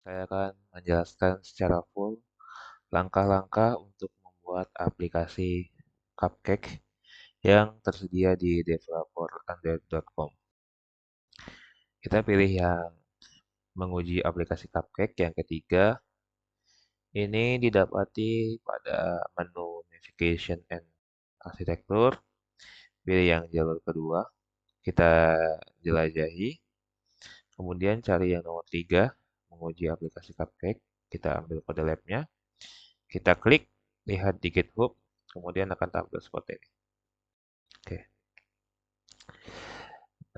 Saya akan menjelaskan secara full langkah-langkah untuk membuat aplikasi Cupcake yang tersedia di developerandroid.com. Kita pilih yang menguji aplikasi Cupcake yang ketiga. Ini didapati pada menu Navigation and Architecture. Pilih yang jalur kedua. Kita jelajahi. Kemudian cari yang nomor 3, menguji aplikasi Cupcake. Kita ambil kode labnya. Kita klik, lihat di GitHub, kemudian akan tampil seperti ini. Oke.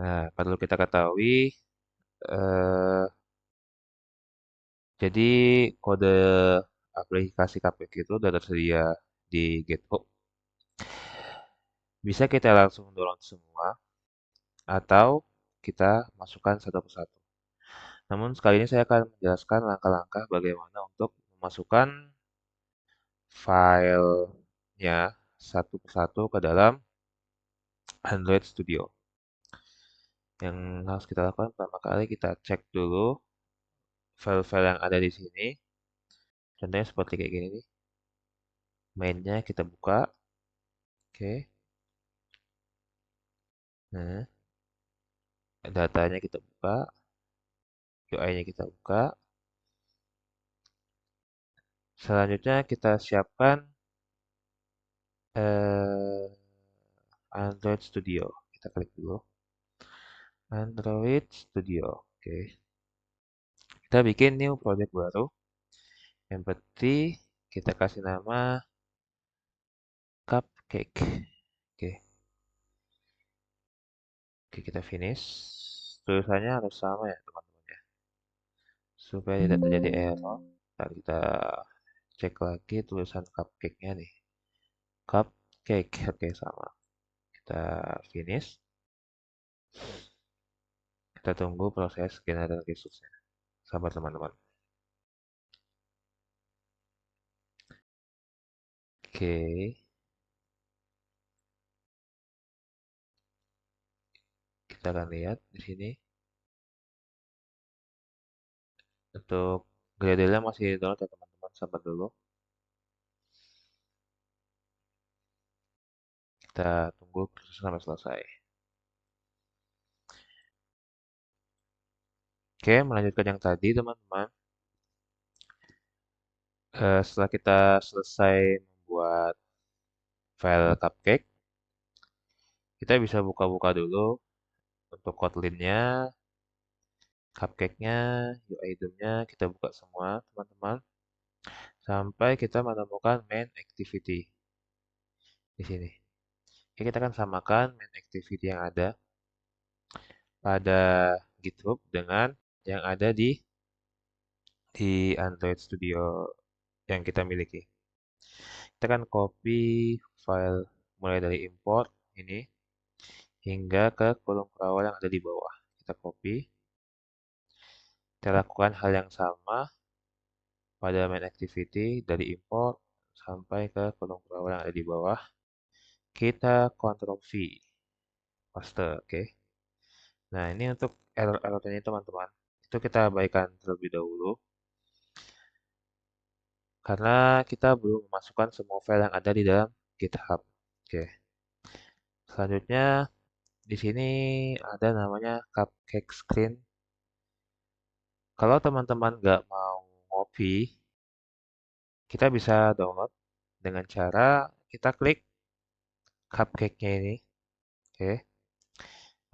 Nah, perlu kita ketahui, eh, jadi kode aplikasi Cupcake itu sudah tersedia di GitHub. Bisa kita langsung download semua, atau kita masukkan satu persatu. Namun sekali ini saya akan menjelaskan langkah-langkah bagaimana untuk memasukkan filenya satu persatu ke dalam Android Studio. Yang harus kita lakukan pertama kali kita cek dulu file-file yang ada di sini. Contohnya seperti kayak gini nih. Mainnya kita buka. Oke. Nah, datanya kita buka. UI-nya kita buka. Selanjutnya kita siapkan eh, Android Studio. Kita klik dulu. Android Studio. Oke. Kita bikin new project baru. Yang penting kita kasih nama Cupcake. Oke. Oke, kita finish. Tulisannya harus sama ya, teman-teman ya. Supaya tidak terjadi error. Ntar kita cek lagi tulisan cupcake-nya nih. Cupcake. Oke, sama. Kita finish. Kita tunggu proses general resource-nya. Sabar teman-teman. Oke. Kita akan lihat di sini. Untuk Gradle-nya masih download ya teman-teman. Sabar dulu. Kita tunggu proses sampai selesai. Oke, melanjutkan yang tadi teman-teman. Setelah kita selesai membuat file cupcake, kita bisa buka-buka dulu untuk Kotlin-nya, cupcake-nya, UI DOM-nya, kita buka semua teman-teman. Sampai kita menemukan main activity di sini. Oke, kita akan samakan main activity yang ada pada GitHub dengan yang ada di Android Studio yang kita miliki. Kita akan copy file mulai dari import ini hingga ke kolom perawal yang ada di bawah. Kita copy. Kita lakukan hal yang sama pada main activity dari import sampai ke kolom perawal yang ada di bawah. Kita Ctrl V, paste, oke. Nah, ini untuk error-error ini teman-teman. Itu kita abaikan terlebih dahulu karena kita belum memasukkan semua file yang ada di dalam GitHub. Oke. Selanjutnya di sini ada namanya Cupcake Screen. Kalau teman-teman nggak mau ngopi, kita bisa download dengan cara kita klik cupcake-nya ini. Oke.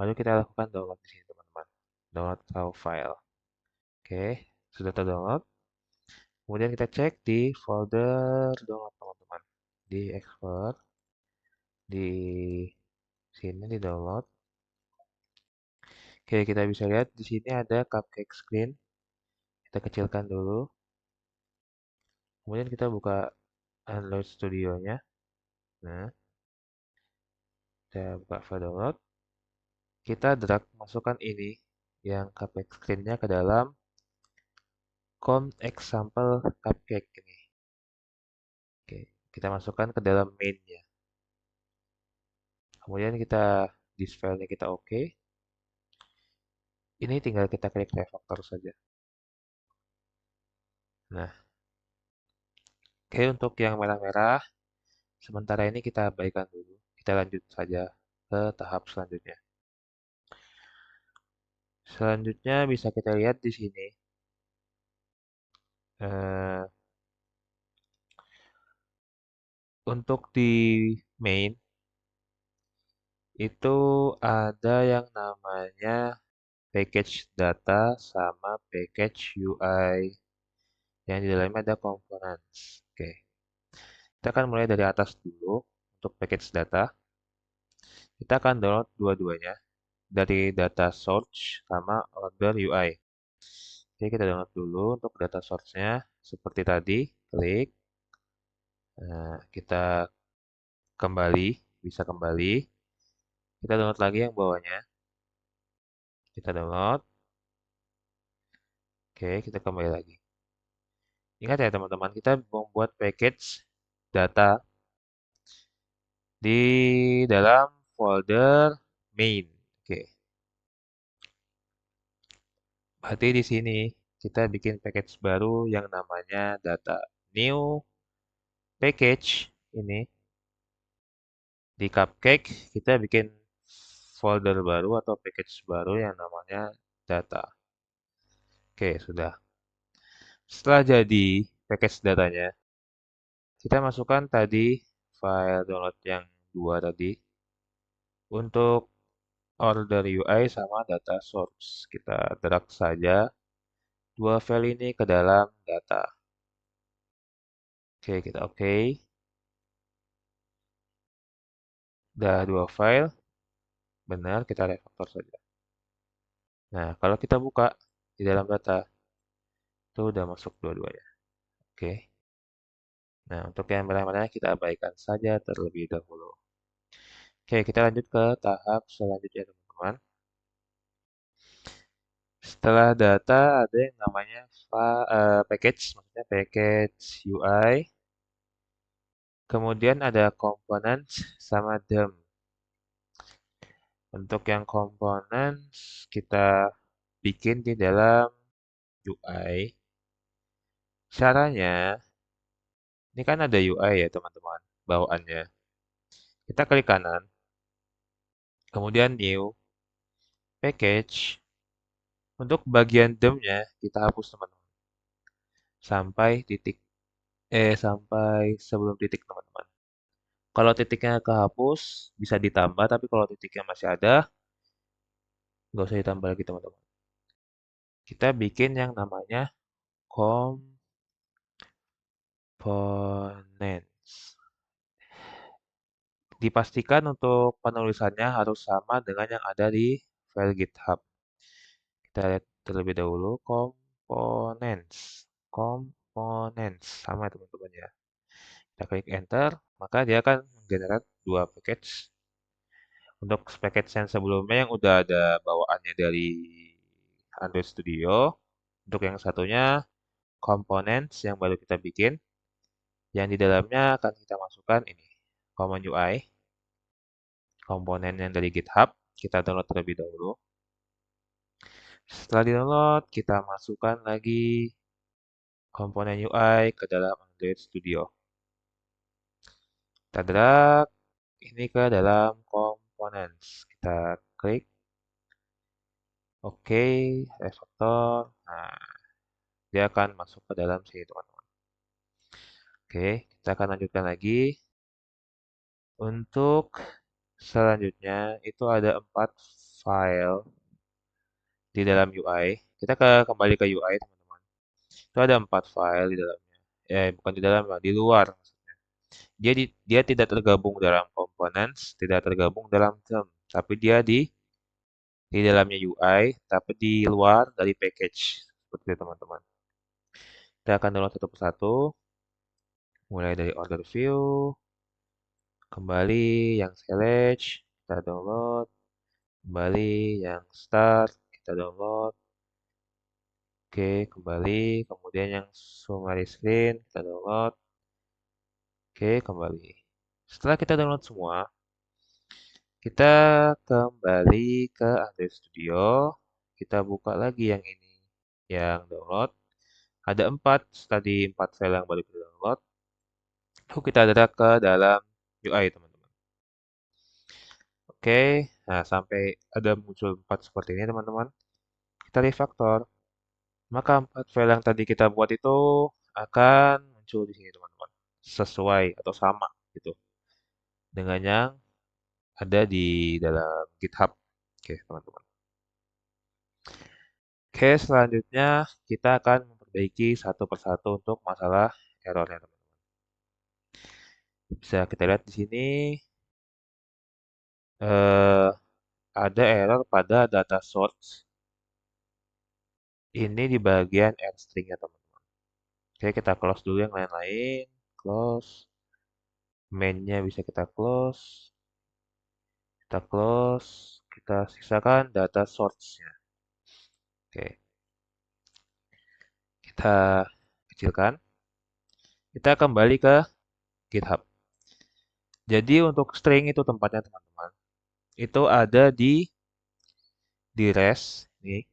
Lalu kita lakukan download di sini teman-teman. Download raw file. Oke. Sudah terdownload. Kemudian kita cek di folder download teman-teman. Di export. Di sini di download. Oke, kita bisa lihat di sini ada cupcake screen. Kita kecilkan dulu. Kemudian kita buka Android Studio-nya. Nah, kita buka file download. Kita drag masukkan ini yang cupcake screen-nya ke dalam com example cupcake ini. Oke, kita masukkan ke dalam main-nya. Kemudian kita di filenya kita oke. Ini tinggal kita klik refactor saja. Nah, oke untuk yang merah-merah, sementara ini kita abaikan dulu. Kita lanjut saja ke tahap selanjutnya. Selanjutnya bisa kita lihat di sini. Eh, untuk di main itu ada yang namanya package data sama package UI yang di dalamnya ada components. Oke, kita akan mulai dari atas dulu untuk package data. Kita akan download dua-duanya dari data source sama order UI. Oke, kita download dulu untuk data source-nya seperti tadi, klik. Nah, kita kembali, bisa kembali. Kita download lagi yang bawahnya. Kita download. Oke, kita kembali lagi. Ingat ya teman-teman, kita membuat package data di dalam folder main. Oke, berarti di sini kita bikin package baru yang namanya data. New package ini di Cupcake kita bikin folder baru atau package baru yang namanya data. Oke, sudah. Setelah jadi package datanya, kita masukkan tadi file download yang dua tadi untuk order UI sama data source. Kita drag saja dua file ini ke dalam data. Oke, kita oke. Udah dua file, benar kita refactor saja. Nah, kalau kita buka di dalam data, itu udah masuk dua-duanya. Oke. Nah, untuk yang merah-merah kita abaikan saja terlebih dahulu. Oke, kita lanjut ke tahap selanjutnya, teman-teman. Setelah data ada yang namanya package, maksudnya package UI. Kemudian ada components sama DOM. Untuk yang components kita bikin di dalam UI. Caranya, ini kan ada UI ya teman-teman, bawaannya. Kita klik kanan, kemudian new, package. Untuk bagian DOM-nya kita hapus teman-teman. Sampai sebelum titik teman-teman. Kalau titiknya kehapus, bisa ditambah, tapi kalau titiknya masih ada, nggak usah ditambah lagi teman-teman. Kita bikin yang namanya components. Dipastikan untuk penulisannya harus sama dengan yang ada di file GitHub. Kita lihat terlebih dahulu components. Components sama teman-teman ya. Kita klik enter, maka dia akan generate dua package. Untuk package yang sebelumnya yang udah ada bawaannya dari Android Studio. Untuk yang satunya components yang baru kita bikin. Yang di dalamnya akan kita masukkan ini. Common UI. Komponen yang dari GitHub. Kita download terlebih dahulu. Setelah di-download, kita masukkan lagi komponen UI ke dalam Android Studio. Kita drag ini ke dalam components. Kita klik OK, refactor. Nah, dia akan masuk ke dalam sini, teman-teman. Oke, kita akan lanjutkan lagi. Untuk selanjutnya, itu ada 4 file di dalam UI. Kita kembali ke UI, teman-teman. Itu ada 4 file di dalamnya. Bukan di dalam, di luar. Dia tidak tergabung dalam components, tidak tergabung dalam term, tapi dia di dalamnya UI, tapi di luar dari package. Seperti itu, teman-teman. Kita akan download satu persatu, mulai dari order view, kembali yang select, kita download, kembali yang start, kita download, oke, kembali, kemudian yang summary screen, kita download, oke, kembali. Setelah kita download semua, kita kembali ke Android Studio, kita buka lagi yang ini, yang download, Ada 4, tadi 4 file yang baru kita download. Lalu kita drag ke dalam UI, teman-teman. Oke, nah sampai ada muncul 4 seperti ini, teman-teman. Kita refactor. Maka 4 file yang tadi kita buat itu akan muncul di sini, teman-teman. Sesuai atau sama gitu dengan yang ada di dalam GitHub. Oke, teman-teman. Oke, selanjutnya kita akan memperbaiki satu persatu untuk masalah errornya, teman-teman. Bisa kita lihat di sini eh, ada error pada data source. Ini di bagian add string-nya, teman-teman. Oke, kita close dulu yang lain-lain. Close. Main-nya bisa kita close. Kita close. Kita sisakan data source-nya. Oke, kita kecilkan. Kita kembali ke GitHub. Jadi untuk string itu tempatnya, teman-teman, itu ada di res. Nih,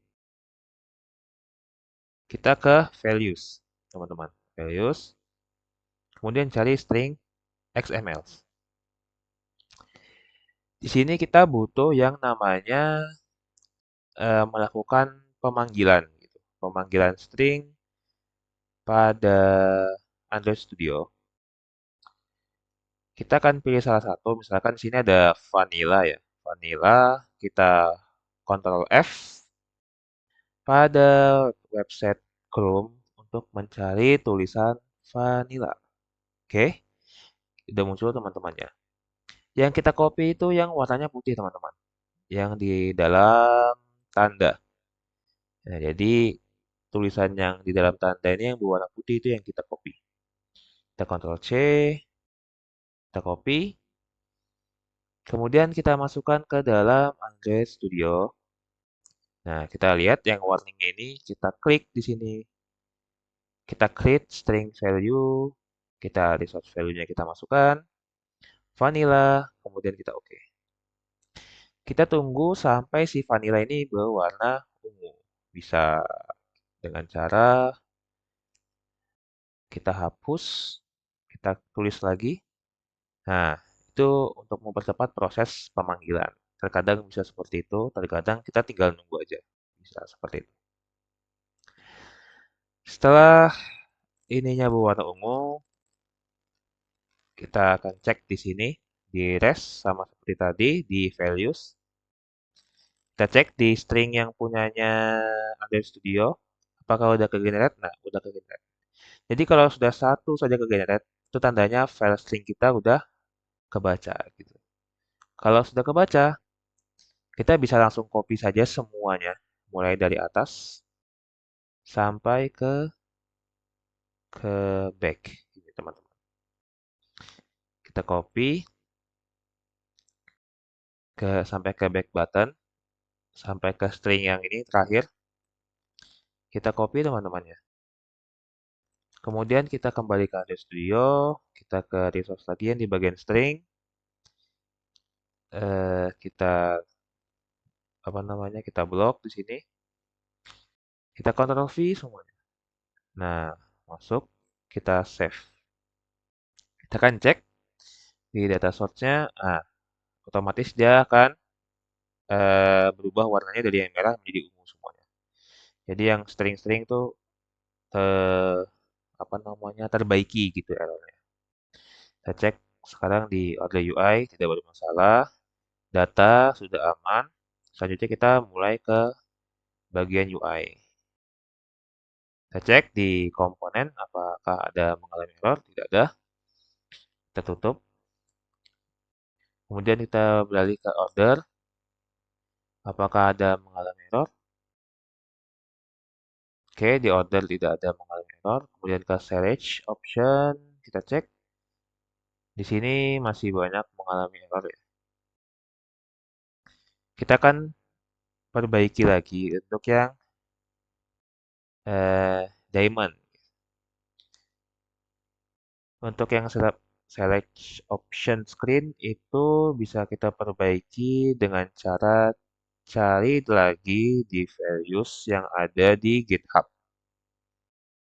kita ke values, teman-teman. Values. Kemudian cari string XML. Di sini kita butuh yang namanya melakukan pemanggilan, gitu. Pemanggilan string pada Android Studio. Kita akan pilih salah satu, misalkan di sini ada vanilla ya. Vanilla, kita Ctrl F pada website Chrome untuk mencari tulisan vanilla. Oke, udah muncul teman-temannya. Yang kita copy itu yang warnanya putih, teman-teman. Yang di dalam tanda. Nah, jadi tulisan yang di dalam tanda ini yang berwarna putih itu yang kita copy. Kita Ctrl C, kita copy, kemudian kita masukkan ke dalam Android Studio. Nah, kita lihat yang warning ini, kita klik di sini. Kita create string value, kita resource value-nya kita masukkan, vanilla, kemudian kita oke. Kita tunggu sampai si vanilla ini berwarna ungu. Bisa dengan cara kita hapus, kita tulis lagi. Nah, itu untuk mempercepat proses pemanggilan. Terkadang bisa seperti itu, terkadang kita tinggal nunggu aja. Bisa seperti itu. Setelah ininya berwarna ungu, kita akan cek di sini, di res, sama seperti tadi, di values. Kita cek di string yang punyanya Android Studio, apakah udah ke generate? Nah, udah ke generate. Jadi kalau sudah satu saja ke generate, itu tandanya file string kita udah kebaca gitu. Kalau sudah kebaca, kita bisa langsung copy saja semuanya, mulai dari atas sampai ke back, gitu, teman-teman. Kita copy sampai ke back button, sampai ke string yang ini terakhir. Kita copy, teman-teman ya. Kemudian kita kembali ke Android Studio, kita ke resource lagi yang di bagian string. Kita apa namanya? Kita blok di sini. Kita Ctrl V semuanya. Nah, masuk, kita save. Kita akan cek di data source-nya, otomatis dia akan berubah warnanya dari yang merah menjadi ungu semuanya. Jadi yang string-string tuh eh, apa namanya terbaiki gitu errornya. Kita cek sekarang di order UI tidak bermasalah, data sudah aman. Selanjutnya kita mulai ke bagian UI. Kita cek di komponen apakah ada mengalami error, tidak ada. Kita tutup. Kemudian kita beralih ke order, apakah ada mengalami error. Oke, di order tidak ada mengalami error. Kemudian ke storage option, kita cek. Di sini masih banyak mengalami error ya. Kita akan perbaiki lagi untuk yang diamond. Untuk yang select option screen itu bisa kita perbaiki dengan cara cari lagi di values yang ada di GitHub.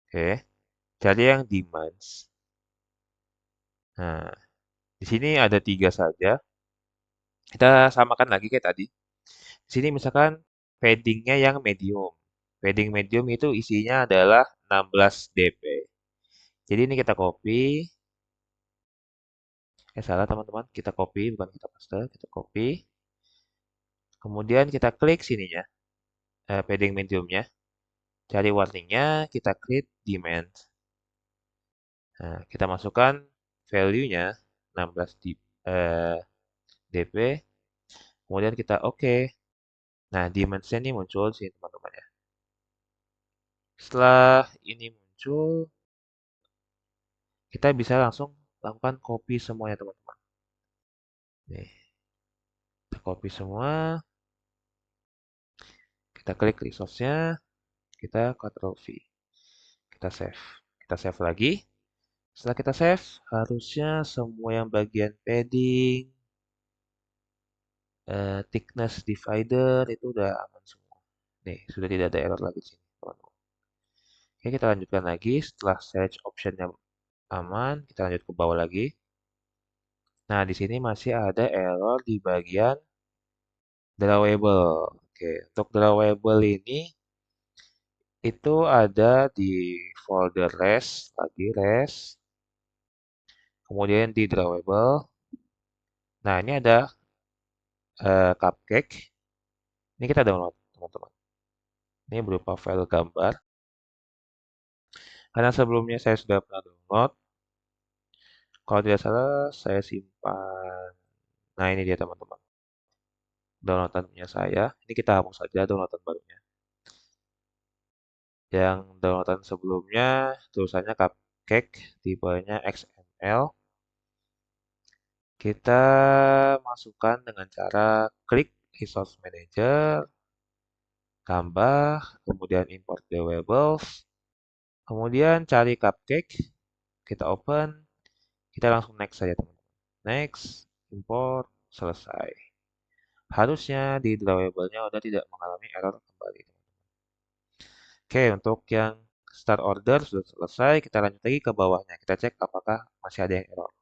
Oke, cari yang demands. Nah, di sini ada 3 saja. Kita samakan lagi kayak tadi. Di sini misalkan paddingnya yang medium. Padding medium itu isinya adalah 16 dp. Jadi ini kita copy. Salah teman-teman. Kita copy, bukan kita paste. Kita copy. Kemudian kita klik sininya. Padding mediumnya. Cari warningnya. Kita klik demand. Nah, kita masukkan value-nya 16 dp. Kemudian kita oke. Nah, dimension ini muncul sini teman-teman ya. Setelah ini muncul, kita bisa langsung lakukan copy semuanya teman-teman. Nih, kita copy semua, kita klik resource-nya, kita Ctrl V, kita save. Kita save lagi. Setelah kita save, harusnya semua yang bagian padding, thickness divider itu udah aman semua. Nih, sudah tidak ada error lagi di sini, teman-teman. Oke, kita lanjutkan lagi. Setelah search option-nya aman, kita lanjut ke bawah lagi. Nah, di sini masih ada error di bagian drawable. Oke, untuk drawable ini itu ada di folder res, lagi res, kemudian di drawable. Nah, ini ada cupcake. Ini kita download, teman-teman. Ini berupa file gambar. Karena sebelumnya saya sudah pernah download. Kalau tidak salah, saya simpan. Nah, ini dia, teman-teman. Downloadannya saya. Ini kita hapus saja downloadan barunya. Yang downloadan sebelumnya tulisannya cupcake, tipenya XML. Kita masukkan dengan cara klik Resource Manager, tambah, kemudian import deliverables, kemudian cari cupcake, kita open, kita langsung next saja teman-teman. Next, import, selesai. Harusnya di deliverable-nya udah tidak mengalami error kembali. Oke, untuk yang start order sudah selesai, kita lanjut lagi ke bawahnya. Kita cek apakah masih ada yang error.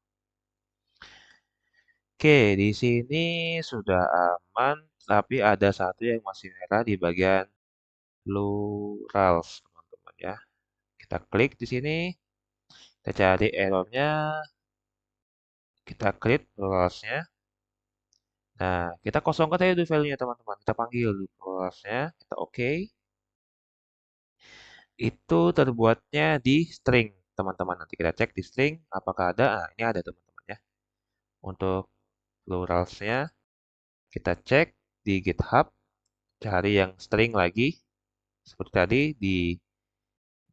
Oke, di sini sudah aman, tapi ada satu yang masih merah di bagian plurals, teman-teman ya. Kita klik di sini, kita cari errornya, kita klik pluralsnya. Nah, kita kosongkan saja dulu value-nya, teman-teman. Kita panggil dulu pluralsnya, kita oke. Itu terbuatnya di string, teman-teman. Nanti kita cek di string, apakah ada. Nah, ini ada, teman-teman ya. Untuk pluralsnya, kita cek di GitHub, cari yang string lagi. Seperti tadi,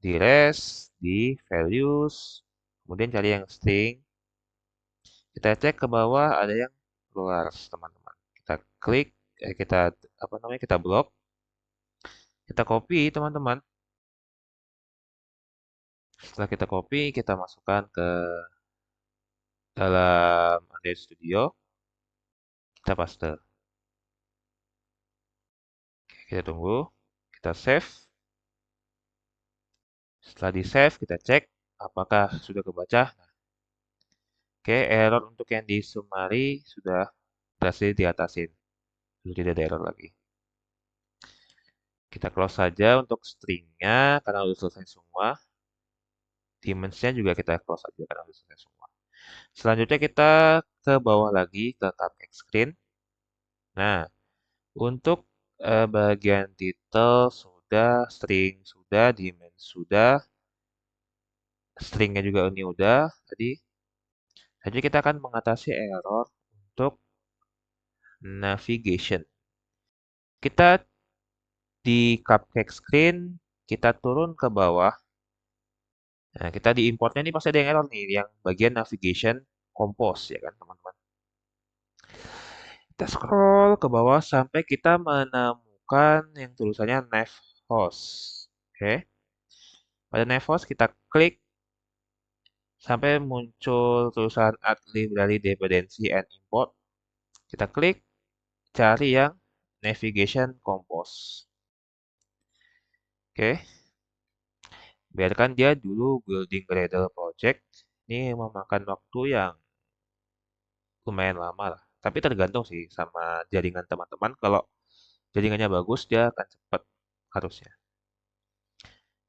di res, di values, kemudian cari yang string. Kita cek ke bawah ada yang plurals, teman-teman. Kita klik, kita apa namanya? Kita blok. Kita copy, teman-teman. Setelah kita copy, kita masukkan ke dalam Android Studio. Kita paste. Oke, kita tunggu. Kita save. Setelah di save, kita cek apakah sudah kebaca. Oke, error untuk yang di summary sudah berhasil diatasin. Sudah tidak ada error lagi. Kita close saja untuk stringnya karena sudah selesai semua. Dimensinya juga kita close saja karena sudah selesai semua. Selanjutnya kita ke bawah lagi ke cupcake screen. Nah, untuk bagian title sudah, string sudah, dimensi sudah, stringnya juga ini udah tadi. Jadi kita akan mengatasi error untuk navigation. Kita di cupcake screen, kita turun ke bawah. Nah, kita di importnya ini pasti ada yang error nih, yang bagian navigation compose ya kan teman-teman. Kita scroll ke bawah sampai kita menemukan yang tulisannya nav host. Oke. Pada nav host kita klik sampai muncul tulisan add library dependency and import. Kita klik, cari yang navigation compose. Oke. Biarkan dia dulu building Gradle project. Ini memakan waktu yang lumayan lama lah. Tapi tergantung sih sama jaringan teman-teman. Kalau jaringannya bagus, dia akan cepat harusnya.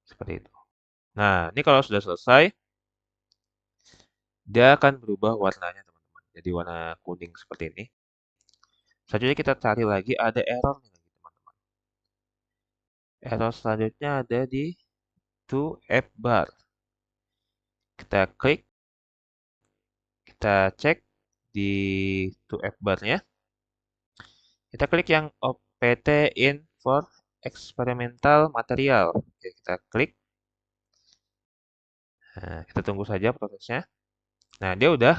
Seperti itu. Nah, ini kalau sudah selesai, dia akan berubah warnanya, teman-teman. Jadi warna kuning seperti ini. Selanjutnya kita cari lagi ada error nih, teman-teman. Error selanjutnya ada di to app bar. Kita klik, kita cek di to app bar-nya. Kita klik yang OPT in for experimental material. Oke, kita klik. Nah, kita tunggu saja prosesnya. Nah, dia udah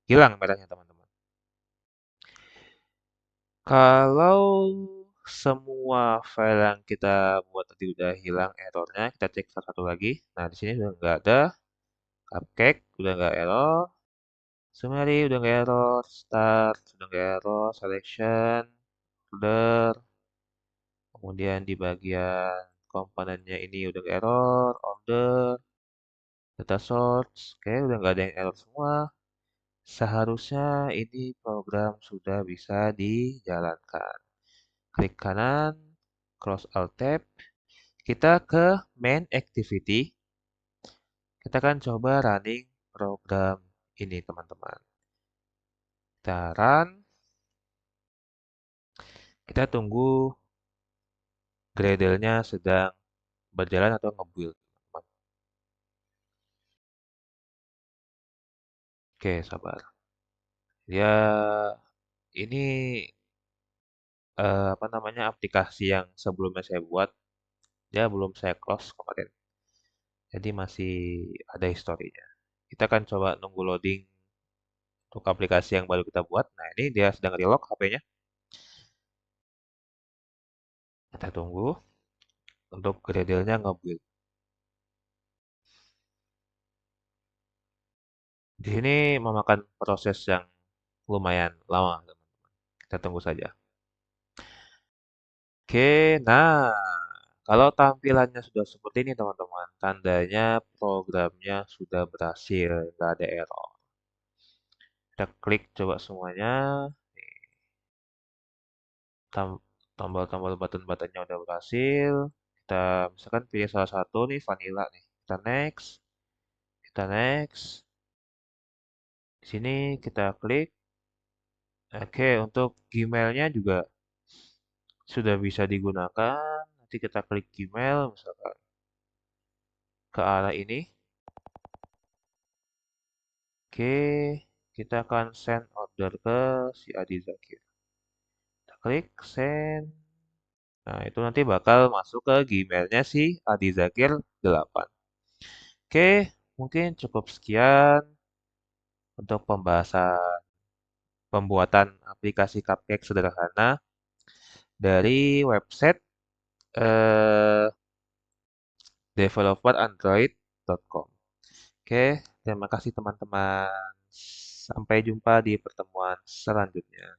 hilang merahnya, teman-teman. Kalau semua file yang kita buat tadi udah hilang errornya, kita cek satu-satu lagi. Nah, di sini udah nggak ada. Cupcake udah nggak error. Summary udah nggak error. Start udah nggak error. Selection, folder. Kemudian di bagian komponennya ini udah nggak error. Order, data source. Oke, udah nggak ada yang error semua. Seharusnya ini program sudah bisa dijalankan. Klik kanan, close alt tab. Kita ke main activity. Kita akan coba running program ini, teman-teman. Kita run. Kita tunggu Gradle-nya sedang berjalan atau nge-build, teman-teman. Oke, sabar. Ya, ini apa namanya aplikasi yang sebelumnya saya buat, dia belum saya close kemarin. Jadi masih ada historinya. Kita akan coba nunggu loading untuk aplikasi yang baru kita buat. Nah, ini dia sedang reload HP-nya. Kita tunggu untuk Gradle-nya nge-build. Di sini memakan proses yang lumayan lama, teman-teman. Kita tunggu saja. Oke, nah kalau tampilannya sudah seperti ini, teman-teman, tandanya programnya sudah berhasil, nggak ada error. Kita klik coba semuanya. Tombol-tombol button-buttonnya udah berhasil. Kita misalkan pilih salah satu nih, vanilla nih. Kita next, kita next. Di sini kita klik. Oke, untuk Gmail-nya juga sudah bisa digunakan. Nanti kita klik Gmail, misalkan ke arah ini. Oke, kita akan send order ke si Adi Zakir. Kita klik send. Nah, itu nanti bakal masuk ke Gmailnya si Adi Zakir 8. Oke, mungkin cukup sekian untuk pembahasan pembuatan aplikasi Cupcake sederhana dari website eh, developerandroid.com. Oke, terima kasih teman-teman. Sampai jumpa di pertemuan selanjutnya.